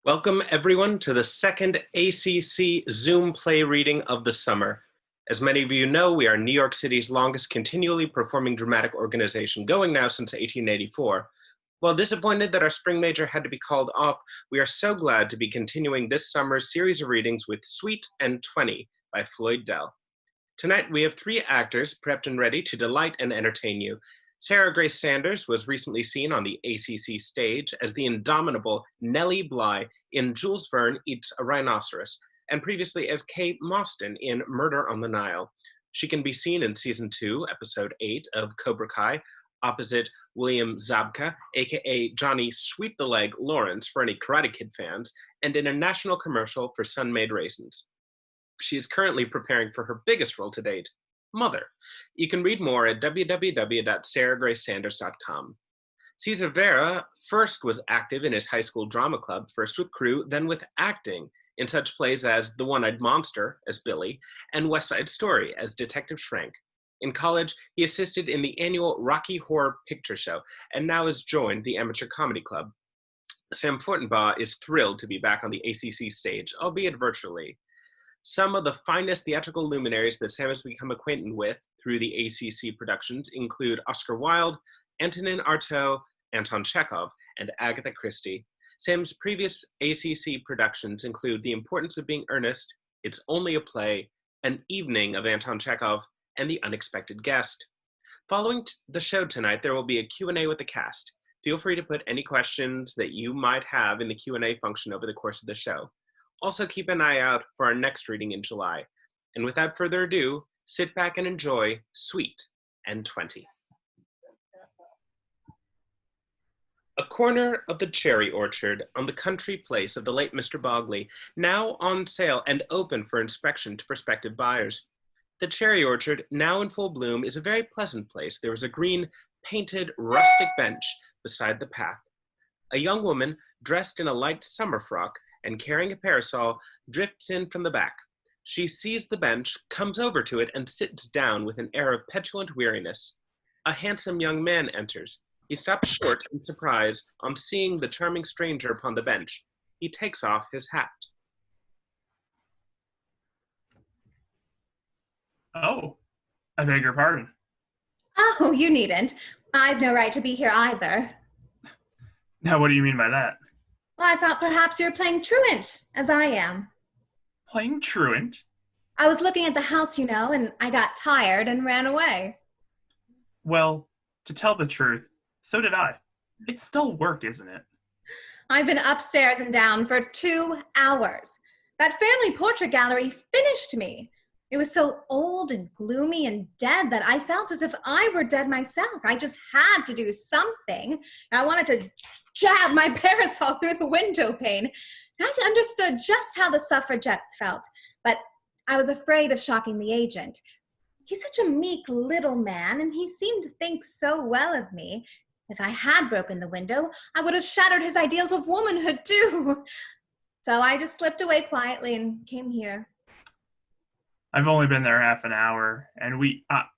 Welcome, everyone, to the second ACC Zoom play reading of the summer. As many of you know, we are New York City's longest continually performing dramatic organization, going now since 1884. While disappointed that our spring major had to be called off, we are so glad to be continuing this summer's series of readings with Sweet and 20 by Floyd Dell. Tonight, we have three actors prepped and ready to delight and entertain you. Sarah Grace Sanders was recently seen on the ACC stage as the indomitable Nellie Bly in Jules Verne Eats a Rhinoceros, and previously as Kate Mostyn in Murder on the Nile. She can be seen in Season 2, Episode 8 of Cobra Kai, opposite William Zabka, aka Johnny Sweep the Leg Lawrence for any Karate Kid fans, and in a national commercial for Sun-Made Raisins. She is currently preparing for her biggest role to date, Mother. You can read more at www.sarahgracesanders.com. Cesar Vera first was active in his high school drama club, first with crew, then with acting in such plays as The One-Eyed Monster as Billy and West Side Story as Detective Schrank. In college, he assisted in the annual Rocky Horror Picture Show and now has joined the Amateur Comedy Club. Sam Fortenbaugh is thrilled to be back on the ACC stage, albeit virtually. Some of the finest theatrical luminaries that Sam has become acquainted with through the ACC productions include Oscar Wilde, Antonin Artaud, Anton Chekhov, and Agatha Christie. Sam's previous ACC productions include The Importance of Being Earnest, It's Only a Play, An Evening of Anton Chekhov, and The Unexpected Guest. Following the show tonight, there will be a Q&A with the cast. Feel free to put any questions that you might have in the Q&A function over the course of the show. Also keep an eye out for our next reading in July. And without further ado, sit back and enjoy Sweet and 20. A corner of the cherry orchard on the country place of the late Mr. Bogley, now on sale and open for inspection to prospective buyers. The cherry orchard, now in full bloom, is a very pleasant place. There is a green, painted, rustic bench beside the path. A young woman, dressed in a light summer frock and carrying a parasol, drifts in from the back. She sees the bench, comes over to it, and sits down with an air of petulant weariness. A handsome young man enters. He stops short in surprise on seeing the charming stranger upon the bench. He takes off his hat. Oh, I beg your pardon. Oh, you needn't. I've no right to be here either. Now, what do you mean by that? Well, I thought perhaps you were playing truant, as I am. Playing truant? I was looking at the house, you know, and I got tired and ran away. Well, to tell the truth, so did I. It's dull work, isn't it? I've been upstairs and down for 2 hours. That family portrait gallery finished me. It was so old and gloomy and dead that I felt as if I were dead myself. I just had to do something. I wanted to jab my parasol through the window pane. I understood just how the suffragettes felt, but I was afraid of shocking the agent. He's such a meek little man, and he seemed to think so well of me. If I had broken the window, I would have shattered his ideals of womanhood, too. So I just slipped away quietly and came here. I've only been there half an hour, and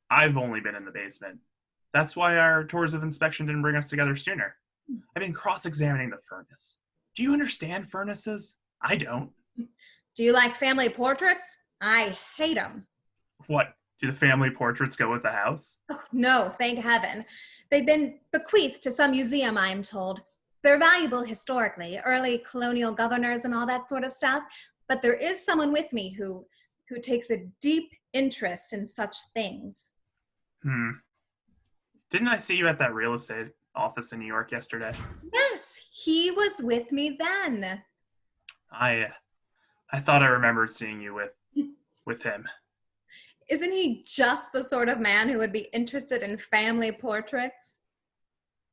I've only been in the basement. That's why our tours of inspection didn't bring us together sooner. I've been cross-examining the furnace. Do you understand furnaces? I don't. Do you like family portraits? I hate them. What, do the family portraits go with the house? Oh, no, thank heaven. They've been bequeathed to some museum, I'm told. They're valuable historically, early colonial governors and all that sort of stuff, but there is someone with me who takes a deep interest in such things. Didn't I see you at that real estate office in New York yesterday? Yes, he was with me then. I thought I remembered seeing you with him. Isn't he just the sort of man who would be interested in family portraits?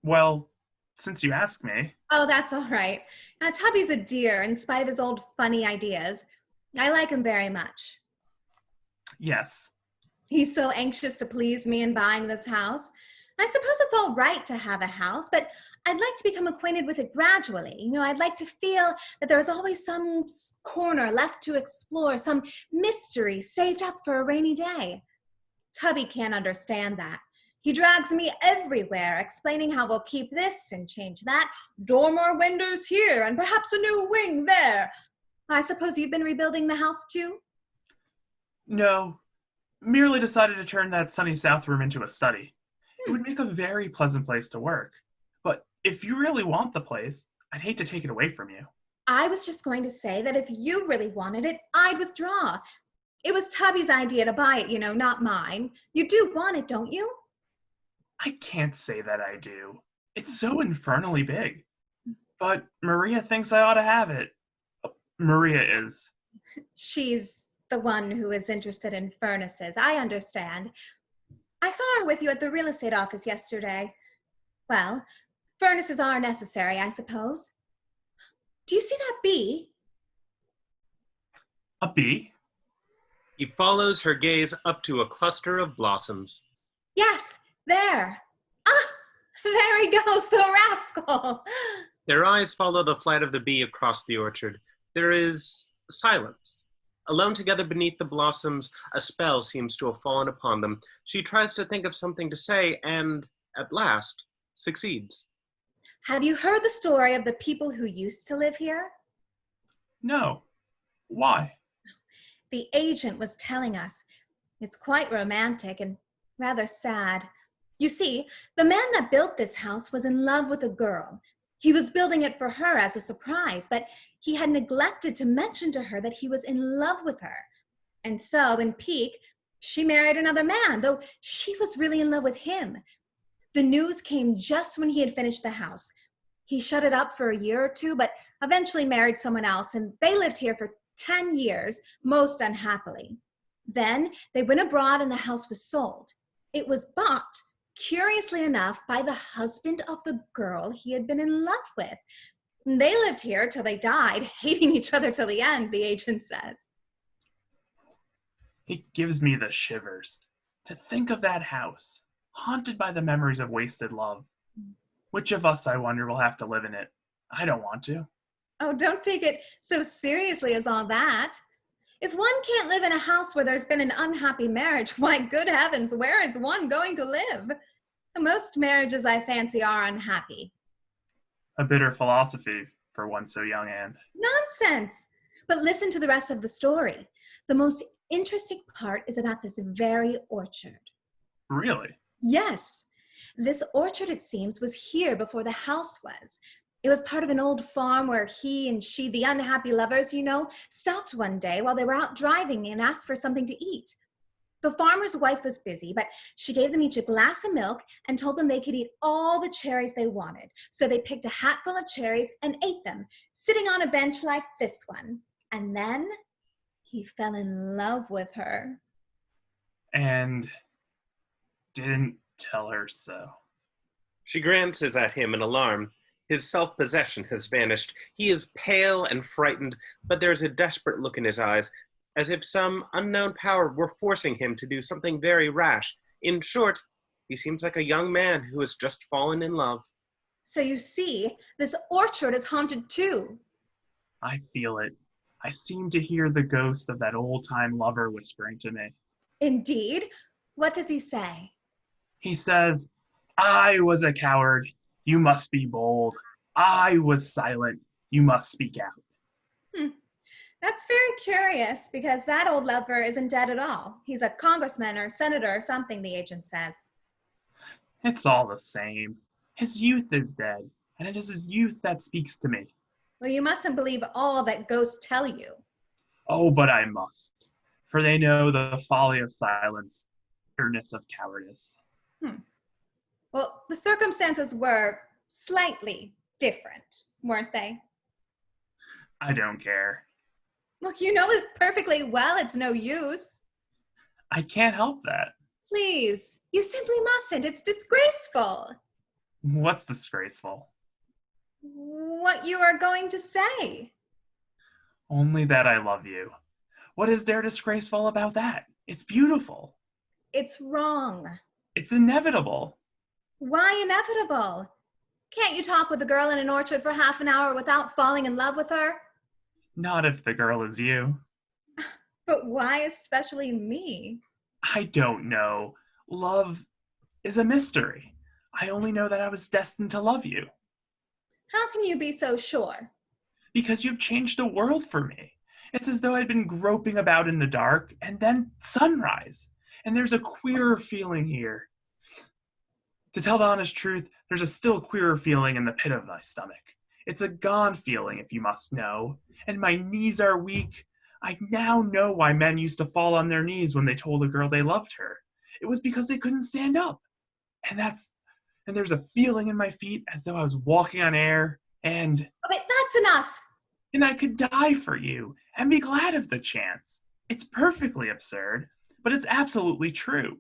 Well, since you ask me. Oh, that's all right. Now, Tubby's a dear in spite of his old funny ideas. I like him very much. Yes. He's so anxious to please me in buying this house. I suppose it's all right to have a house, but I'd like to become acquainted with it gradually. You know, I'd like to feel that there's always some corner left to explore, some mystery saved up for a rainy day. Tubby can't understand that. He drags me everywhere, explaining how we'll keep this and change that, dormer windows here, and perhaps a new wing there. I suppose you've been rebuilding the house too? No, merely decided to turn that sunny south room into a study. It would make a very pleasant place to work. But if you really want the place, I'd hate to take it away from you. I was just going to say that if you really wanted it, I'd withdraw. It was Tubby's idea to buy it, not mine. You do want it, don't you? I can't say that I do. It's so infernally big. But Maria thinks I ought to have it. Maria is. She's the one who is interested in furnaces. I understand. I saw her with you at the real estate office yesterday. Well, furnaces are necessary, I suppose. Do you see that bee? A bee? He follows her gaze up to a cluster of blossoms. Yes, there. Ah, there he goes, the rascal. Their eyes follow the flight of the bee across the orchard. There is silence. Alone together beneath the blossoms, a spell seems to have fallen upon them. She tries to think of something to say and, at last, succeeds. Have you heard the story of the people who used to live here? No. Why? The agent was telling us. It's quite romantic and rather sad. You see, the man that built this house was in love with a girl. He was building it for her as a surprise, but he had neglected to mention to her that he was in love with her. And so, in pique, she married another man, though she was really in love with him. The news came just when he had finished the house. He shut it up for a year or two, but eventually married someone else, and they lived here for 10 years, most unhappily. Then they went abroad and the house was sold. It was bought, curiously enough, by the husband of the girl he had been in love with. They lived here till they died, hating each other till the end, the agent says. It gives me the shivers. To think of that house, haunted by the memories of wasted love. Which of us, I wonder, will have to live in it? I don't want to. Oh, don't take it so seriously as all that. If one can't live in a house where there's been an unhappy marriage, why, good heavens, where is one going to live? Most marriages, I fancy, are unhappy. A bitter philosophy for one so young, Anne. Nonsense! But listen to the rest of the story. The most interesting part is about this very orchard. Really? Yes. This orchard, it seems, was here before the house was. It was part of an old farm where he and she, the unhappy lovers, stopped one day while they were out driving and asked for something to eat. The farmer's wife was busy, but she gave them each a glass of milk and told them they could eat all the cherries they wanted. So they picked a hatful of cherries and ate them, sitting on a bench like this one. And then he fell in love with her. And didn't tell her so. She glances at him in alarm. His self-possession has vanished. He is pale and frightened, but there is a desperate look in his eyes, as if some unknown power were forcing him to do something very rash. In short, he seems like a young man who has just fallen in love. So you see, this orchard is haunted too. I feel it. I seem to hear the ghost of that old-time lover whispering to me. Indeed? What does he say? He says, I was a coward. You must be bold. I was silent. You must speak out. That's very curious, because that old lover isn't dead at all. He's a congressman or senator or something, the agent says. It's all the same. His youth is dead, and it is his youth that speaks to me. Well, you mustn't believe all that ghosts tell you. Oh, but I must, for they know the folly of silence, the bitterness of cowardice. Well, the circumstances were slightly different, weren't they? I don't care. Well, you know it perfectly well. It's no use. I can't help that. Please, you simply mustn't. It's disgraceful. What's disgraceful? What you are going to say. Only that I love you. What is there disgraceful about that? It's beautiful. It's wrong. It's inevitable. Why inevitable? Can't you talk with a girl in an orchard for half an hour without falling in love with her? Not if the girl is you. But why especially me? I don't know. Love is a mystery. I only know that I was destined to love you. How can you be so sure? Because you've changed the world for me. It's as though I'd been groping about in the dark, and then sunrise. And there's a queerer feeling here. To tell the honest truth, there's a still queerer feeling in the pit of my stomach. It's a gone feeling, if you must know. And my knees are weak. I now know why men used to fall on their knees when they told a girl they loved her. It was because they couldn't stand up. And there's a feeling in my feet as though I was walking on air, and But that's enough. I could die for you and be glad of the chance. It's perfectly absurd, but it's absolutely true.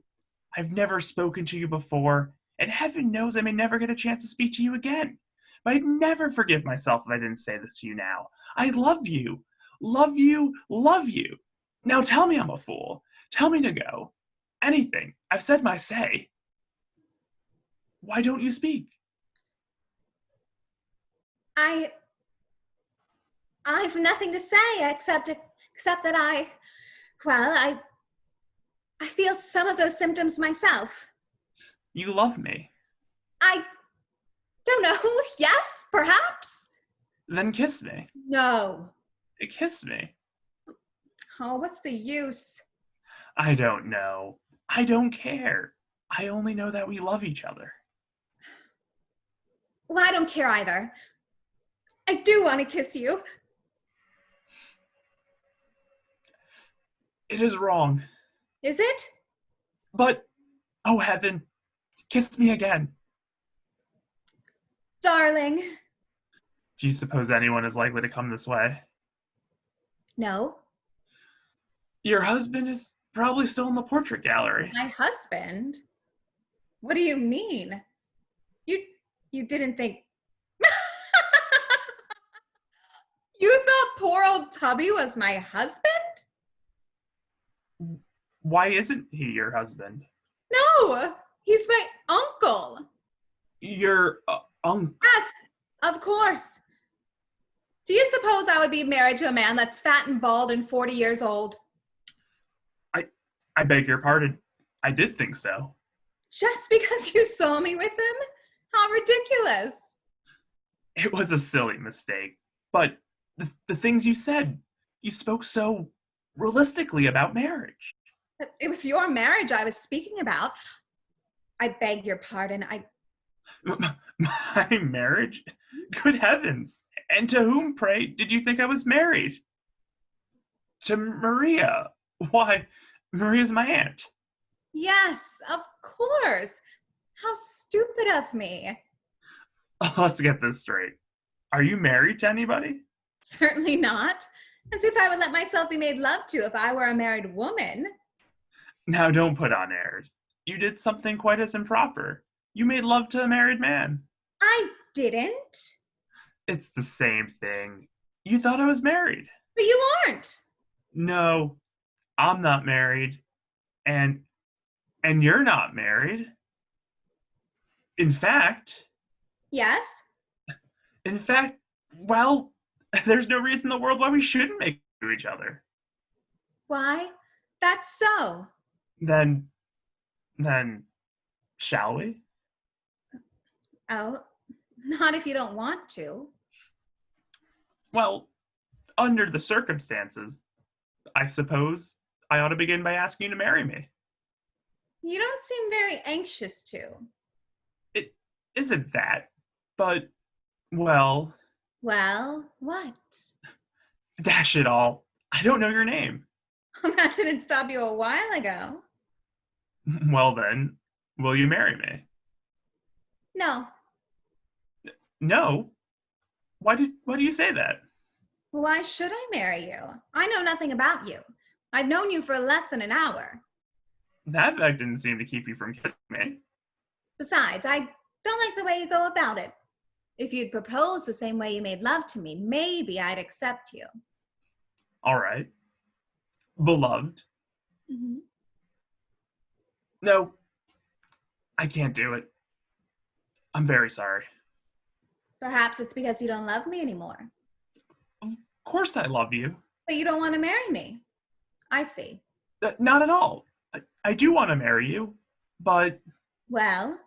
I've never spoken to you before, and heaven knows I may never get a chance to speak to you again. But I'd never forgive myself if I didn't say this to you now. I love you. Love you. Love you. Now tell me I'm a fool. Tell me to go. Anything. I've said my say. Why don't you speak? I've nothing to say except that I feel some of those symptoms myself. You love me. I don't know. Yes, perhaps. Then kiss me. No. Kiss me. Oh, what's the use? I don't know. I don't care. I only know that we love each other. Well, I don't care either. I do want to kiss you. It is wrong. Is it? But, oh heaven, kiss me again. Darling. Do you suppose anyone is likely to come this way? No. Your husband is probably still in the portrait gallery. My husband? What do you mean? You didn't think... You thought poor old Tubby was my husband? Why isn't he your husband? No, he's my uncle. Your uncle? Yes, of course. Do you suppose I would be married to a man that's fat and bald and 40 years old? I beg your pardon. I did think so. Just because you saw me with him? How ridiculous. It was a silly mistake. But the things you said, you spoke so realistically about marriage. It was your marriage I was speaking about. I beg your pardon. My marriage? Good heavens. And to whom, pray, did you think I was married? To Maria. Why, Maria's my aunt. Yes, of course. How stupid of me. Let's get this straight. Are you married to anybody? Certainly not. As if I would let myself be made love to if I were a married woman. Now don't put on airs. You did something quite as improper. You made love to a married man. I didn't. It's the same thing. You thought I was married. But you aren't. No, I'm not married. And you're not married. In fact, Yes? well, there's no reason in the world why we shouldn't make love to each other. Why? That's so. Then, shall we? Oh, not if you don't want to. Well, under the circumstances, I suppose I ought to begin by asking you to marry me. You don't seem very anxious to. It isn't that, but, well... Well, what? Dash it all. I don't know your name. That didn't stop you a while ago. Well then, will you marry me? No. No? Why do you say that? Why should I marry you? I know nothing about you. I've known you for less than an hour. That fact didn't seem to keep you from kissing me. Besides, I don't like the way you go about it. If you'd propose the same way you made love to me, maybe I'd accept you. All right. Beloved. Mm-hmm. No, I can't do it. I'm very sorry. Perhaps it's because you don't love me anymore. Of course I love you. But you don't want to marry me. I see. Not at all. I do want to marry you, but Well,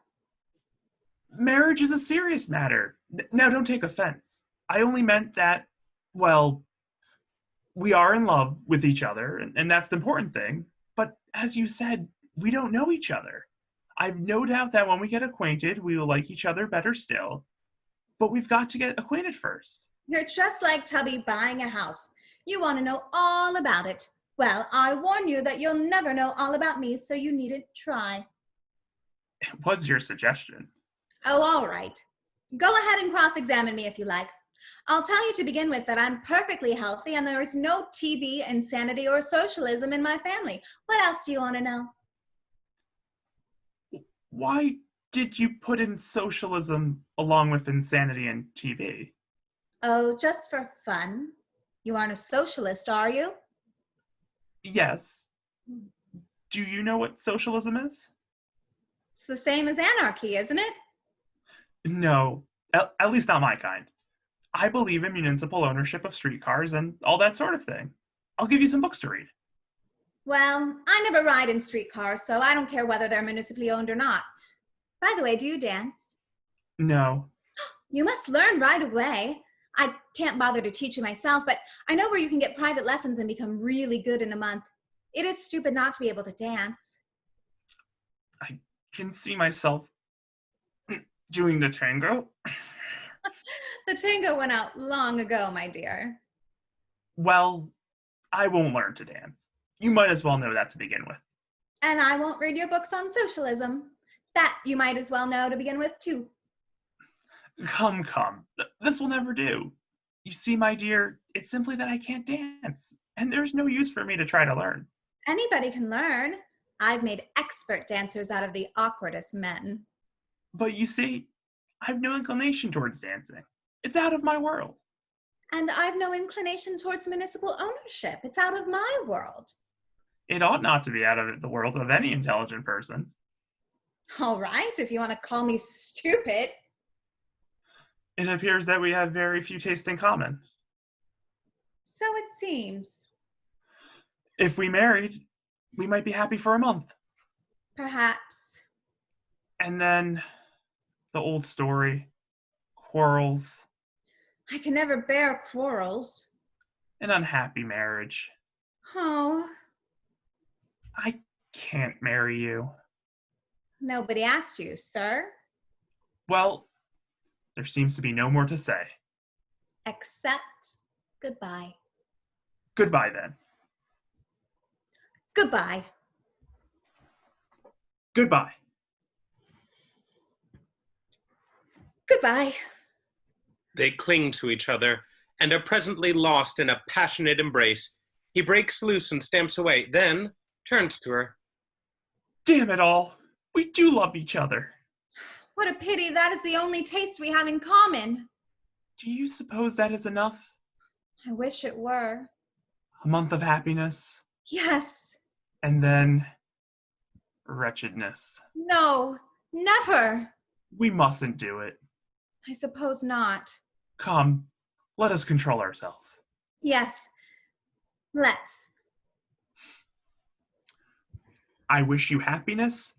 Marriage is a serious matter. Now, don't take offense. I only meant that, well, we are in love with each other, and that's the important thing. But as you said, we don't know each other. I've no doubt that when we get acquainted, we will like each other better still. But we've got to get acquainted first. you're just like Tubby buying a house. You want to know all about it. Well, I warn you that you'll never know all about me, so you needn't try. It was your suggestion. Oh, all right. Go ahead and cross-examine me if you like. I'll tell you to begin with that I'm perfectly healthy and there is no TB, insanity, or socialism in my family. What else do you want to know? Why did you put in socialism along with insanity and TV? Oh, just for fun. You aren't a socialist, are you? Yes. Do you know what socialism is? It's the same as anarchy, isn't it? No, at least not my kind. I believe in municipal ownership of streetcars and all that sort of thing. I'll give you some books to read. Well, I never ride in streetcars, so I don't care whether they're municipally owned or not. By the way, do you dance? No. You must learn right away. I can't bother to teach you myself, but I know where you can get private lessons and become really good in a month. It is stupid not to be able to dance. I can see myself doing the tango. The tango went out long ago, my dear. Well, I won't learn to dance. You might as well know that to begin with. And I won't read your books on socialism. That you might as well know to begin with, too. Come. This will never do. You see, my dear, it's simply that I can't dance, and there's no use for me to try to learn. Anybody can learn. I've made expert dancers out of the awkwardest men. But you see, I've no inclination towards dancing. It's out of my world. And I've no inclination towards municipal ownership. It's out of my world. It ought not to be out of the world of any intelligent person. All right, if you want to call me stupid. It appears that we have very few tastes in common. So it seems. If we married, we might be happy for a month. Perhaps. And then the old story, quarrels, I can never bear quarrels. an unhappy marriage. Oh, I can't marry you. nobody asked you, sir. Well, there seems to be no more to say. Except goodbye. Goodbye, then. Goodbye. Goodbye. Goodbye. They cling to each other and are presently lost in a passionate embrace. He breaks loose and stamps away, then turns to her. Damn it all. We do love each other. What a pity that is the only taste we have in common. Do you suppose that is enough? I wish it were. A month of happiness, Yes. and then wretchedness. No. Never. We mustn't do it. I suppose not. Come, let us control ourselves. Yes. Let's. I wish you happiness.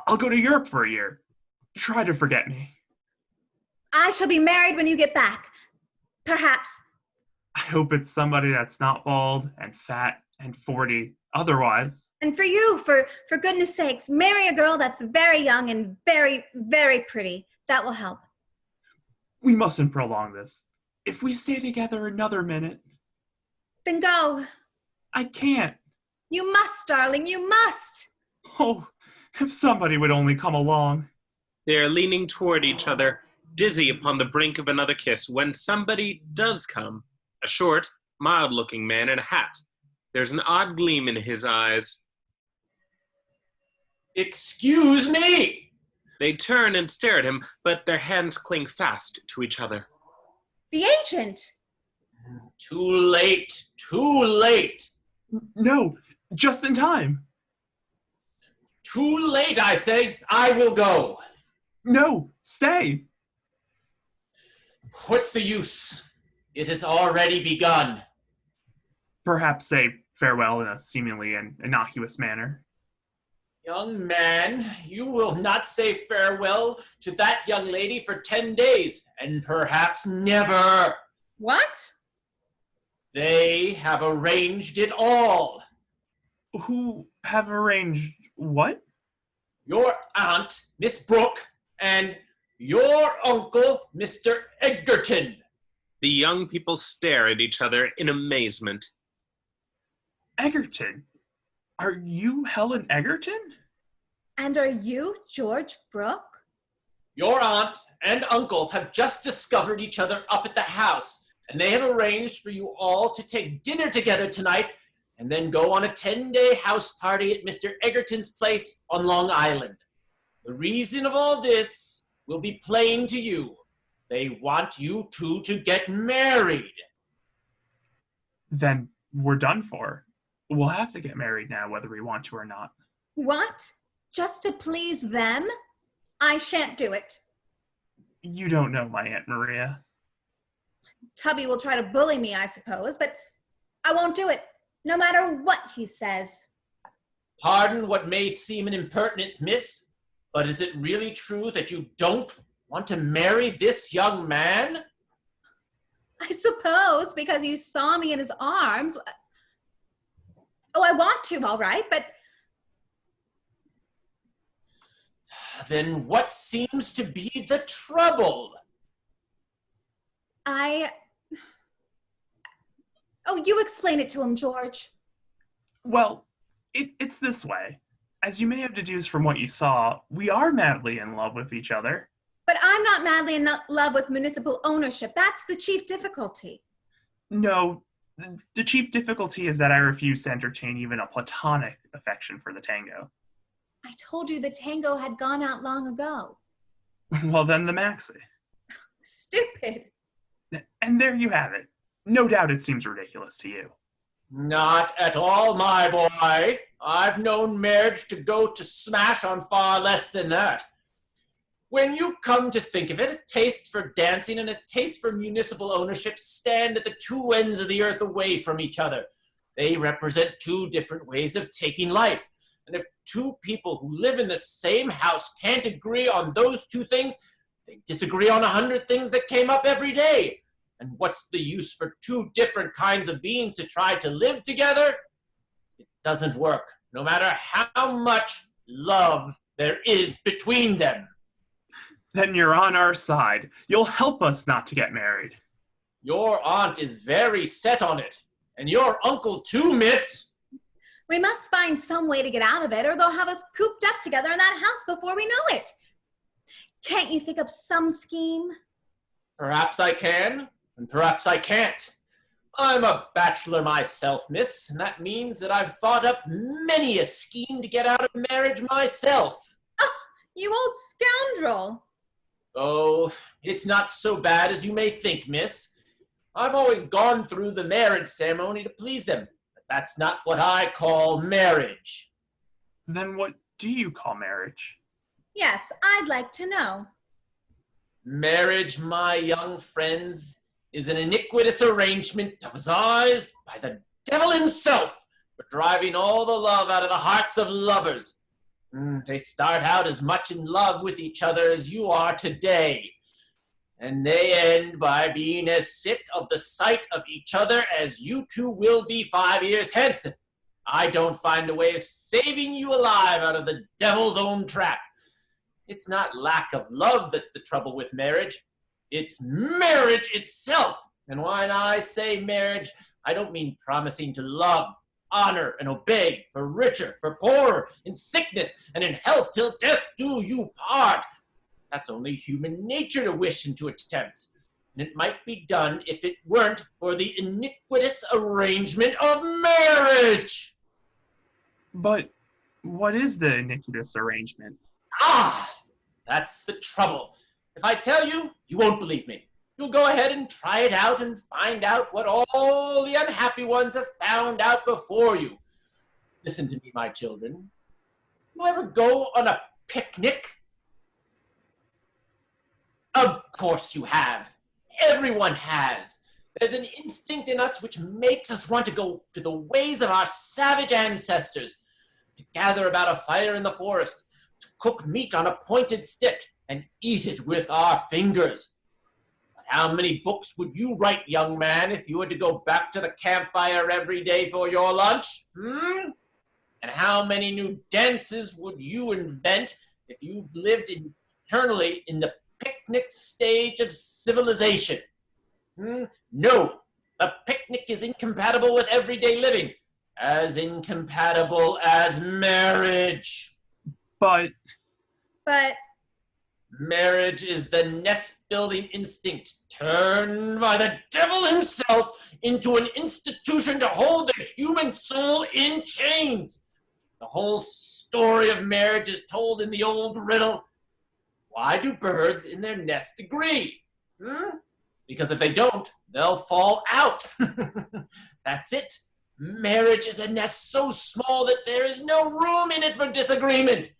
I'll go to Europe for a year. Try to forget me. I shall be married when you get back. Perhaps. I hope it's somebody that's not bald and fat and 40. Otherwise, And for you, for goodness sakes, marry a girl that's very young and very, very pretty. That will help. we mustn't prolong this. If we stay together another minute, Then go. I can't. You must, darling, you must. Oh, if somebody would only come along. They are leaning toward each other, dizzy upon the brink of another kiss, when somebody does come. A short, mild-looking man in a hat. There's an odd gleam in his eyes. Excuse me! They turn and stare at him, but their hands cling fast to each other. The agent. Too late, too late. No, just in time. Too late, I say. I will go. No, stay. What's the use? It has already begun. Perhaps say farewell in a seemingly innocuous manner. Young man, you will not say farewell to that young lady for 10 days, and perhaps never. What? They have arranged it all. Who have arranged what? Your aunt, Miss Brooke, and your uncle, Mr. Egerton. The young people stare at each other in amazement. Egerton? Are you Helen Egerton? And are you George Brooke? Your aunt and uncle have just discovered each other up at the house, and they have arranged for you all to take dinner together tonight and then go on a 10-day house party at Mr. Egerton's place on Long Island. The reason of all this will be plain to you. They want you two to get married. Then we're done for. We'll have to get married now, whether we want to or not. What? Just to please them? I shan't do it. You don't know my Aunt Maria. Tubby will try to bully me, I suppose, but I won't do it, no matter what he says. Pardon what may seem an impertinence, miss, but is it really true that you don't want to marry this young man? I suppose because you saw me in his arms. Oh, I want to, all right, but Then what seems to be the trouble? Oh, you explain it to him, George. Well, it's this way. As you may have deduced from what you saw, we are madly in love with each other. But I'm not madly in love with municipal ownership. That's the chief difficulty. No, the chief difficulty is that I refuse to entertain even a platonic affection for the tango. I told you the tango had gone out long ago. Well, then the maxi. Stupid. And there you have it. No doubt it seems ridiculous to you. Not at all, my boy. I've known marriage to go to smash on far less than that. When you come to think of it, a taste for dancing and a taste for municipal ownership stand at the two ends of the earth away from each other. They represent two different ways of taking life. And if two people who live in the same house can't agree on those two things, they disagree on 100 things that came up every day. And what's the use for two different kinds of beings to try to live together? It doesn't work, no matter how much love there is between them. Then you're on our side. You'll help us not to get married. Your aunt is very set on it. And your uncle too, miss. We must find some way to get out of it, or they'll have us cooped up together in that house before we know it. Can't you think of some scheme? Perhaps I can, and perhaps I can't. I'm a bachelor myself, miss, and that means that I've thought up many a scheme to get out of marriage myself. Oh, you old scoundrel. Oh, it's not so bad as you may think, miss. I've always gone through the marriage ceremony to please them, but that's not what I call marriage. Then what do you call marriage? Yes, I'd like to know. Marriage, my young friends, is an iniquitous arrangement devised by the devil himself for driving all the love out of the hearts of lovers. They start out as much in love with each other as you are today, and they end by being as sick of the sight of each other as you two will be 5 years hence if I don't find a way of saving you alive out of the devil's own trap. It's not lack of love that's the trouble with marriage. It's marriage itself. And when I say marriage, I don't mean promising to love, honor, and obey, for richer, for poorer, in sickness, and in health, till death do you part. That's only human nature to wish and to attempt. And it might be done if it weren't for the iniquitous arrangement of marriage. But what is the iniquitous arrangement? Ah, that's the trouble. If I tell you, you won't believe me. You'll go ahead and try it out and find out what all the unhappy ones have found out before you. Listen to me, my children. You ever go on a picnic? Of course you have. Everyone has. There's an instinct in us which makes us want to go to the ways of our savage ancestors, to gather about a fire in the forest, to cook meat on a pointed stick, and eat it with our fingers. But how many books would you write, young man, if you were to go back to the campfire every day for your lunch? And how many new dances would you invent if you lived eternally in the picnic stage of civilization? No, a picnic is incompatible with everyday living, as incompatible as marriage. But Marriage is the nest-building instinct turned by the devil himself into an institution to hold the human soul in chains. The whole story of marriage is told in the old riddle, why do birds in their nest agree? Because if they don't, they'll fall out. That's it. Marriage is a nest so small that there is no room in it for disagreement.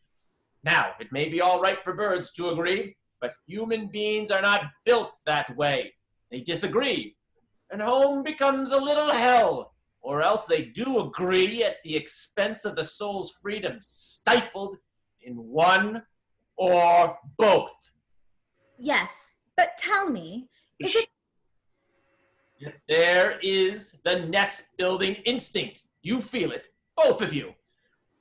Now, it may be all right for birds to agree, but human beings are not built that way. They disagree, and home becomes a little hell, or else they do agree at the expense of the soul's freedom, stifled in one or both. Yes, but tell me, is it... There is the nest-building instinct. You feel it, both of you.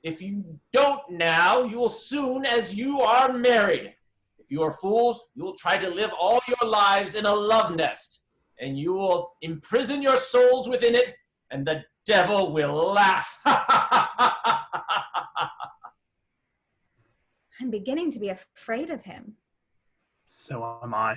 If you don't now, you will soon as you are married. If you are fools, you will try to live all your lives in a love nest, and you will imprison your souls within it, and the devil will laugh. I'm beginning to be afraid of him. so am I.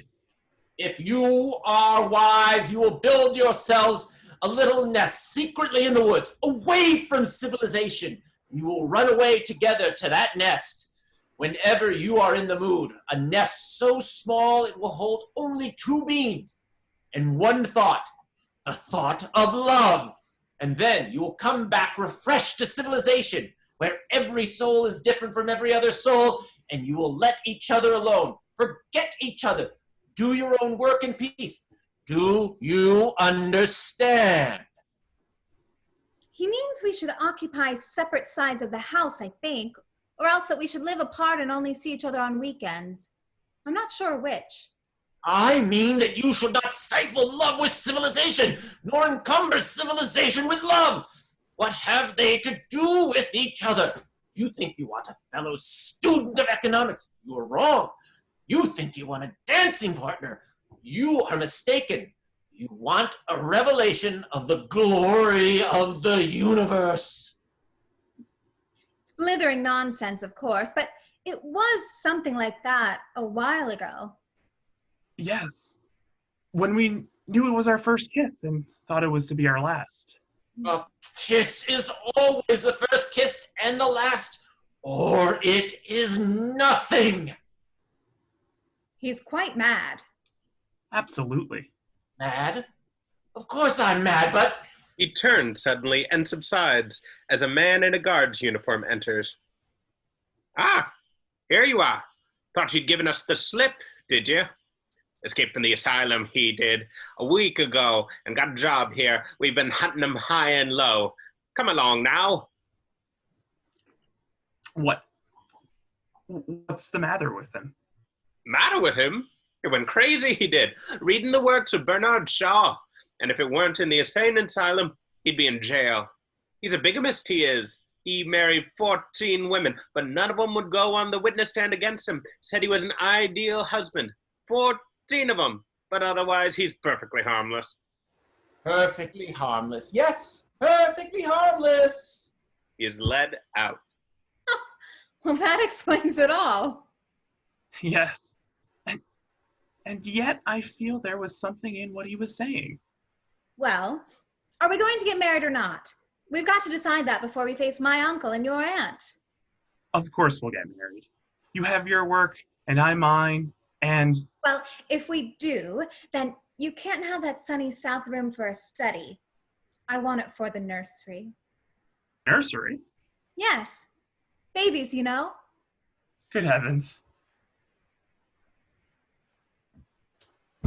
If you are wise, you will build yourselves a little nest secretly in the woods, away from civilization. You will run away together to that nest whenever you are in the mood. A nest so small it will hold only 2 beings and one thought, the thought of love. And then you will come back refreshed to civilization, where every soul is different from every other soul, and you will let each other alone. Forget each other. Do your own work in peace. Do you understand? He means we should occupy separate sides of the house, I think, or else that we should live apart and only see each other on weekends. I'm not sure which. I mean that you should not stifle love with civilization, nor encumber civilization with love. What have they to do with each other? You think you want a fellow student of economics. You are wrong. You think you want a dancing partner. You are mistaken. You want a revelation of the glory of the universe. It's blithering nonsense, of course, but it was something like that a while ago. Yes. When we knew it was our first kiss and thought it was to be our last. A kiss is always the first kiss and the last, or it is nothing. He's quite mad. Absolutely. Mad? Of course I'm mad, but... He turns suddenly and subsides as a man in a guard's uniform enters. Ah, here you are. Thought you'd given us the slip, did you? Escaped from the asylum, he did, a week ago, and got a job here. We've been hunting him high and low. Come along now. What's the matter with him? Matter with him? He went crazy, he did, reading the works of Bernard Shaw. And if it weren't in the insane asylum, he'd be in jail. He's a bigamist, he is. He married 14 women, but none of them would go on the witness stand against him. Said he was an ideal husband. 14 of them, but otherwise he's perfectly harmless. Perfectly harmless. Yes, perfectly harmless. He is led out. Well, that explains it all. Yes. And yet I feel there was something in what he was saying. Well, are we going to get married or not? We've got to decide that before we face my uncle and your aunt. Of course we'll get married. You have your work, and I mine, and... Well, if we do, then you can't have that sunny south room for a study. I want it for the nursery. Nursery? Yes. Babies, you know. Good heavens.